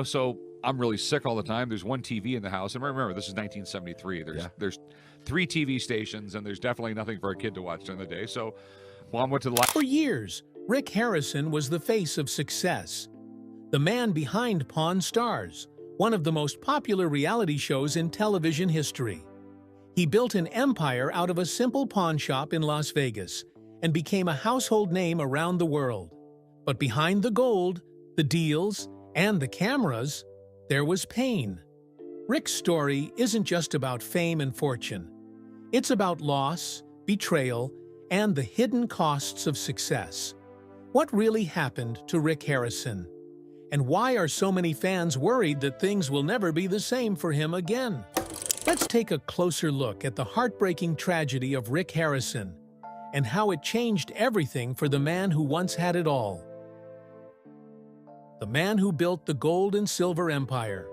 So I'm really sick all the time. There's one TV in the house, and remember, this is 1973. Yeah. There's three TV stations, and there's definitely nothing for a kid to watch during the day. So Mom went to the For years, Rick Harrison was the face of success, the man behind Pawn Stars, one of the most popular reality shows in television history. He built an empire out of a simple pawn shop in Las Vegas and became a household name around the world. But behind the gold, the deals, and the cameras, there was pain. Rick's story isn't just about fame and fortune. It's about loss, betrayal, and the hidden costs of success. What really happened to Rick Harrison? And why are so many fans worried that things will never be the same for him again? Let's take a closer look at the heartbreaking tragedy of Rick Harrison and how it changed everything for the man who once had it all. The man who built the gold and silver empire.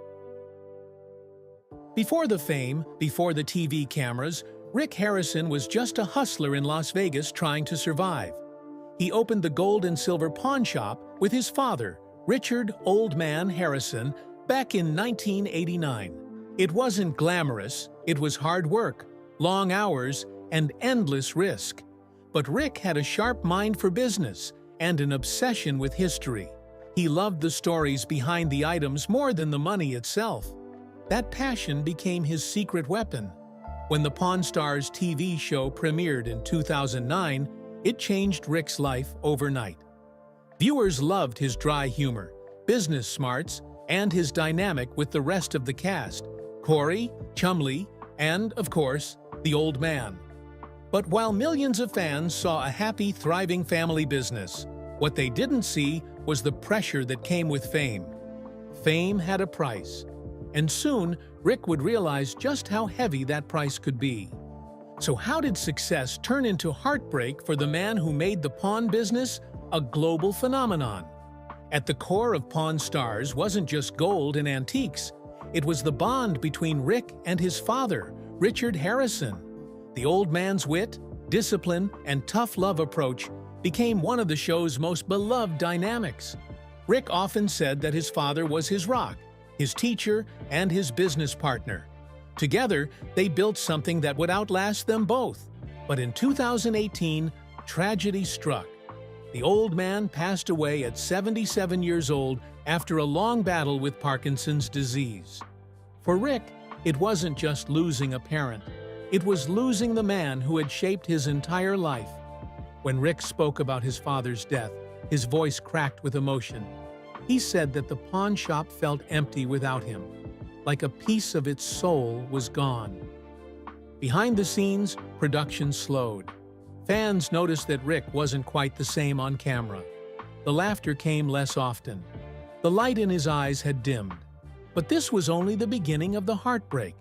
Before the fame, before the TV cameras, Rick Harrison was just a hustler in Las Vegas trying to survive. He opened the gold and silver pawn shop with his father, Richard "Old Man" Harrison, back in 1989. It wasn't glamorous, it was hard work, long hours, and endless risk. But Rick had a sharp mind for business and an obsession with history. He loved the stories behind the items more than the money itself. That passion became his secret weapon. When the Pawn Stars TV show premiered in 2009, it changed Rick's life overnight. Viewers loved his dry humor, business smarts, and his dynamic with the rest of the cast, Corey, Chumley, and, of course, the Old Man. But while millions of fans saw a happy, thriving family business, what they didn't see was the pressure that came with fame. Fame had a price, and soon Rick would realize just how heavy that price could be. So how did success turn into heartbreak for the man who made the pawn business a global phenomenon? At the core of Pawn Stars wasn't just gold and antiques. It was the bond between Rick and his father, Richard Harrison. The old man's wit, discipline, and tough love approach became one of the show's most beloved dynamics. Rick often said that his father was his rock, his teacher, and his business partner. Together, they built something that would outlast them both. But in 2018, tragedy struck. The old man passed away at 77 years old after a long battle with Parkinson's disease. For Rick, it wasn't just losing a parent. It was losing the man who had shaped his entire life. When Rick spoke about his father's death, his voice cracked with emotion. He said that the pawn shop felt empty without him, like a piece of its soul was gone. Behind the scenes, production slowed. Fans noticed that Rick wasn't quite the same on camera. The laughter came less often. The light in his eyes had dimmed. But this was only the beginning of the heartbreak.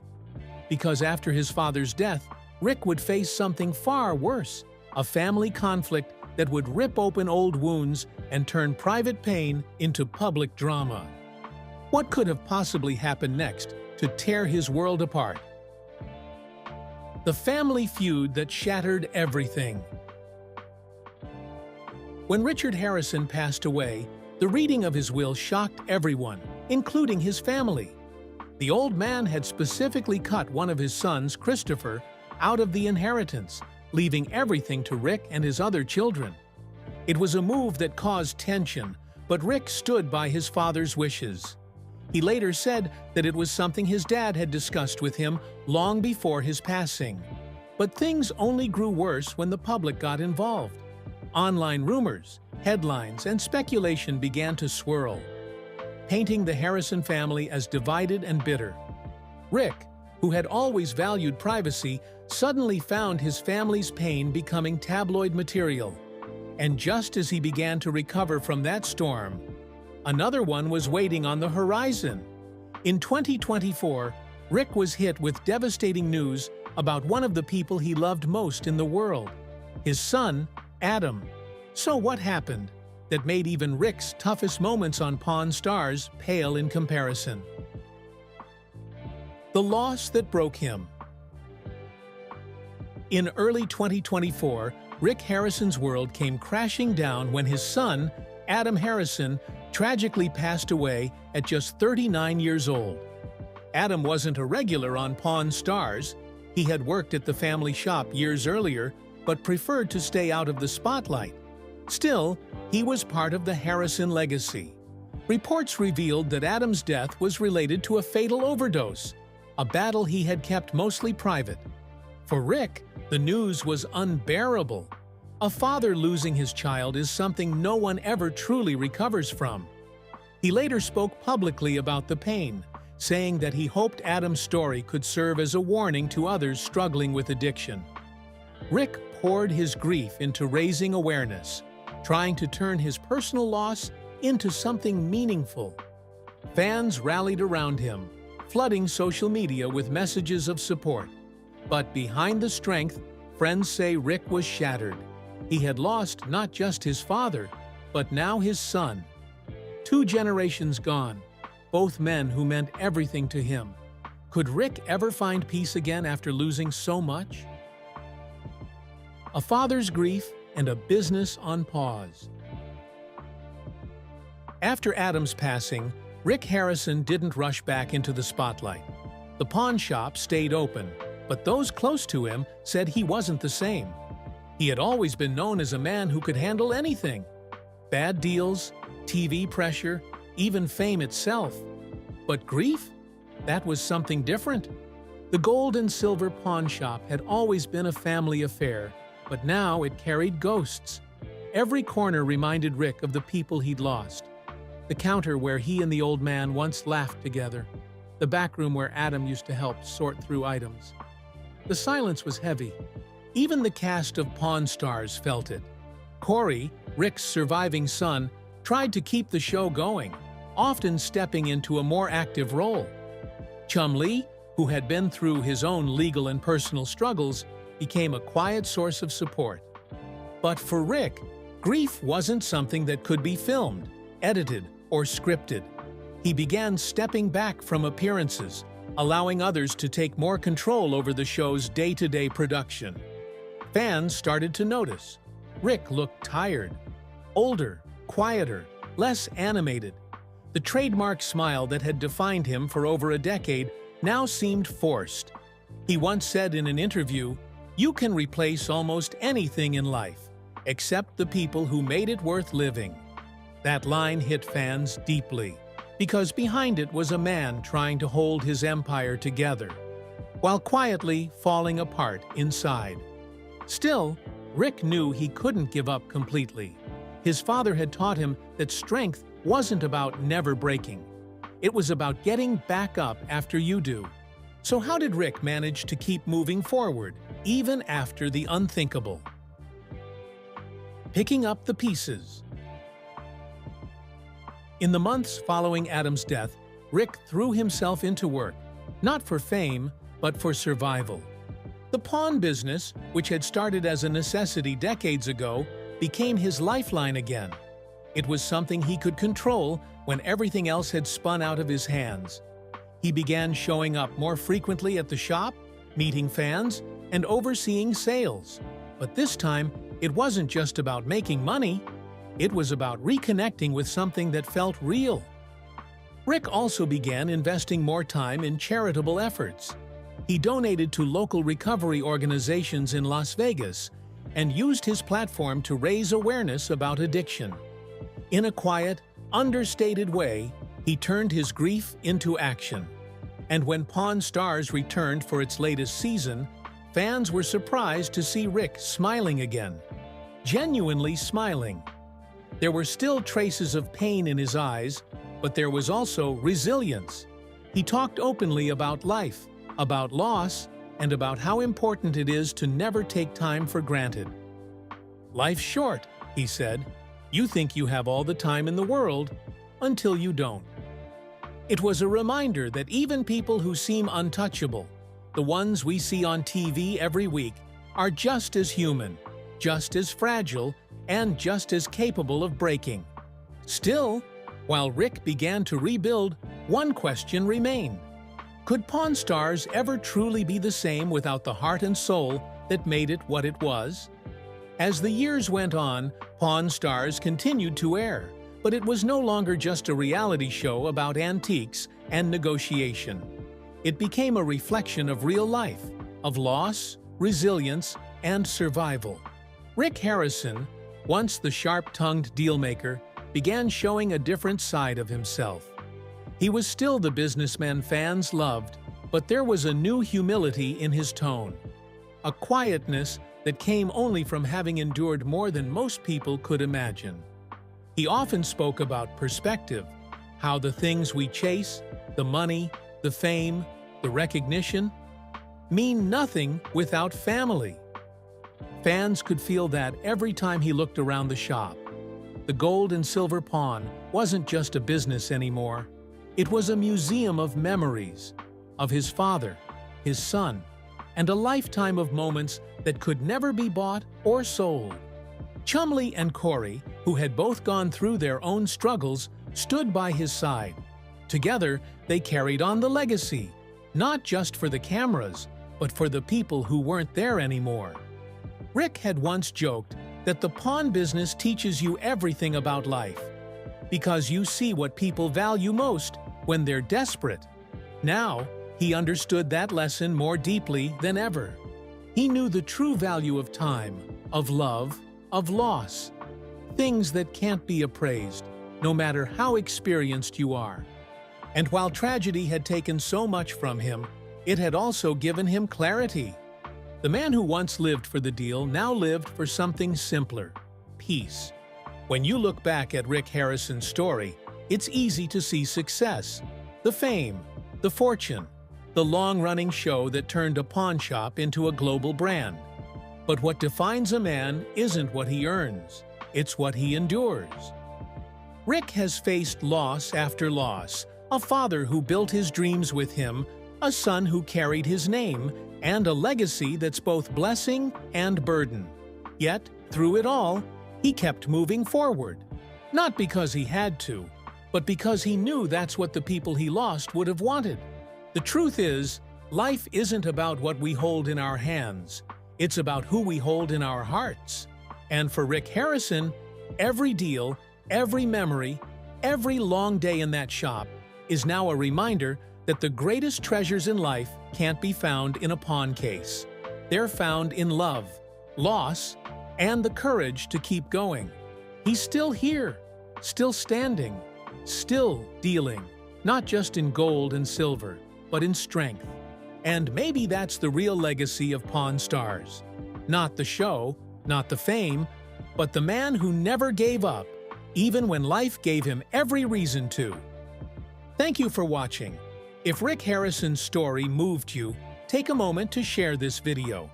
Because after his father's death, Rick would face something far worse, a family conflict that would rip open old wounds and turn private pain into public drama. What could have possibly happened next to tear his world apart? The family feud that shattered everything. When Richard Harrison passed away, the reading of his will shocked everyone, including his family. The old man had specifically cut one of his sons, Christopher, out of the inheritance, leaving everything to Rick and his other children. It was a move that caused tension, but Rick stood by his father's wishes. He later said that it was something his dad had discussed with him long before his passing. But things only grew worse when the public got involved. Online rumors, headlines, and speculation began to swirl, painting the Harrison family as divided and bitter. Rick, who had always valued privacy, suddenly found his family's pain becoming tabloid material. And just as he began to recover from that storm, another one was waiting on the horizon. In 2024, Rick was hit with devastating news about one of the people he loved most in the world, his son, Adam. So what happened that made even Rick's toughest moments on Pawn Stars pale in comparison? The loss that broke him. In early 2024, Rick Harrison's world came crashing down when his son, Adam Harrison, tragically passed away at just 39 years old. Adam wasn't a regular on Pawn Stars. He had worked at the family shop years earlier, but preferred to stay out of the spotlight. Still, he was part of the Harrison legacy. Reports revealed that Adam's death was related to a fatal overdose, a battle he had kept mostly private. For Rick, the news was unbearable. A father losing his child is something no one ever truly recovers from. He later spoke publicly about the pain, saying that he hoped Adam's story could serve as a warning to others struggling with addiction. Rick poured his grief into raising awareness, trying to turn his personal loss into something meaningful. Fans rallied around him, flooding social media with messages of support. But behind the strength, friends say Rick was shattered. He had lost not just his father, but now his son. 2 generations gone, both men who meant everything to him. Could Rick ever find peace again after losing so much? A father's grief and a business on pause. After Adam's passing, Rick Harrison didn't rush back into the spotlight. The pawn shop stayed open, but those close to him said he wasn't the same. He had always been known as a man who could handle anything. Bad deals, TV pressure, even fame itself. But grief? That was something different. The gold and silver pawn shop had always been a family affair, but now it carried ghosts. Every corner reminded Rick of the people he'd lost. The counter where he and the old man once laughed together. The back room where Adam used to help sort through items. The silence was heavy. Even the cast of Pawn Stars felt it. Corey, Rick's surviving son, tried to keep the show going, often stepping into a more active role. Chum Lee, who had been through his own legal and personal struggles, became a quiet source of support. But for Rick, grief wasn't something that could be filmed, edited, or scripted. He began stepping back from appearances, allowing others to take more control over the show's day-to-day production. Fans started to notice. Rick looked tired, older, quieter, less animated. The trademark smile that had defined him for over a decade now seemed forced. He once said in an interview, "You can replace almost anything in life, except the people who made it worth living." That line hit fans deeply, because behind it was a man trying to hold his empire together, while quietly falling apart inside. Still, Rick knew he couldn't give up completely. His father had taught him that strength wasn't about never breaking. It was about getting back up after you do. So how did Rick manage to keep moving forward, even after the unthinkable? Picking up the pieces. In the months following Adam's death, Rick threw himself into work, not for fame, but for survival. The pawn business, which had started as a necessity decades ago, became his lifeline again. It was something he could control when everything else had spun out of his hands. He began showing up more frequently at the shop, meeting fans, and overseeing sales. But this time, it wasn't just about making money. It was about reconnecting with something that felt real. Rick also began investing more time in charitable efforts. He donated to local recovery organizations in Las Vegas and used his platform to raise awareness about addiction. In a quiet, understated way, he turned his grief into action. And when Pawn Stars returned for its latest season, fans were surprised to see Rick smiling again. Genuinely smiling. There were still traces of pain in his eyes, but there was also resilience. He talked openly about life, about loss, and about how important it is to never take time for granted. "Life's short," he said. "You think you have all the time in the world until you don't." It was a reminder that even people who seem untouchable, the ones we see on TV every week, are just as human, just as fragile, and just as capable of breaking. Still, while Rick began to rebuild, one question remained. Could Pawn Stars ever truly be the same without the heart and soul that made it what it was? As the years went on, Pawn Stars continued to air, But it was no longer just a reality show about antiques and negotiation. It became a reflection of real life, of loss, resilience, and survival. Rick Harrison, once the sharp-tongued dealmaker, began showing a different side of himself. He was still the businessman fans loved, but there was a new humility in his tone, a quietness that came only from having endured more than most people could imagine. He often spoke about perspective, how the things we chase, the money, the fame, the recognition, mean nothing without family. Fans could feel that every time he looked around the shop. The gold and silver pawn wasn't just a business anymore. It was a museum of memories, of his father, his son, and a lifetime of moments that could never be bought or sold. Chumley and Corey, who had both gone through their own struggles, stood by his side. Together, they carried on the legacy, not just for the cameras, but for the people who weren't there anymore. Rick had once joked that the pawn business teaches you everything about life, because you see what people value most when they're desperate. Now, he understood that lesson more deeply than ever. He knew the true value of time, of love, of loss, things that can't be appraised, no matter how experienced you are. And while tragedy had taken so much from him, it had also given him clarity. The man who once lived for the deal now lived for something simpler: peace. When you look back at Rick Harrison's story, it's easy to see success, the fame, the fortune, the long-running show that turned a pawn shop into a global brand. But what defines a man isn't what he earns, it's what he endures. Rick has faced loss after loss, a father who built his dreams with him, a son who carried his name, and a legacy that's both blessing and burden. Yet, through it all, he kept moving forward. Not because he had to, but because he knew that's what the people he lost would have wanted. The truth is, life isn't about what we hold in our hands. It's about who we hold in our hearts. And for Rick Harrison, every deal, every memory, every long day in that shop is now a reminder that the greatest treasures in life can't be found in a pawn case. They're found in love, loss, and the courage to keep going. He's still here, still standing, still dealing, not just in gold and silver, but in strength. And maybe that's the real legacy of Pawn Stars. Not the show, not the fame, but the man who never gave up, even when life gave him every reason to. Thank you for watching. If Rick Harrison's story moved you, take a moment to share this video.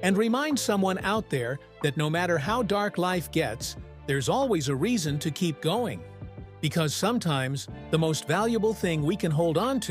And remind someone out there that no matter how dark life gets, there's always a reason to keep going. Because sometimes, the most valuable thing we can hold on to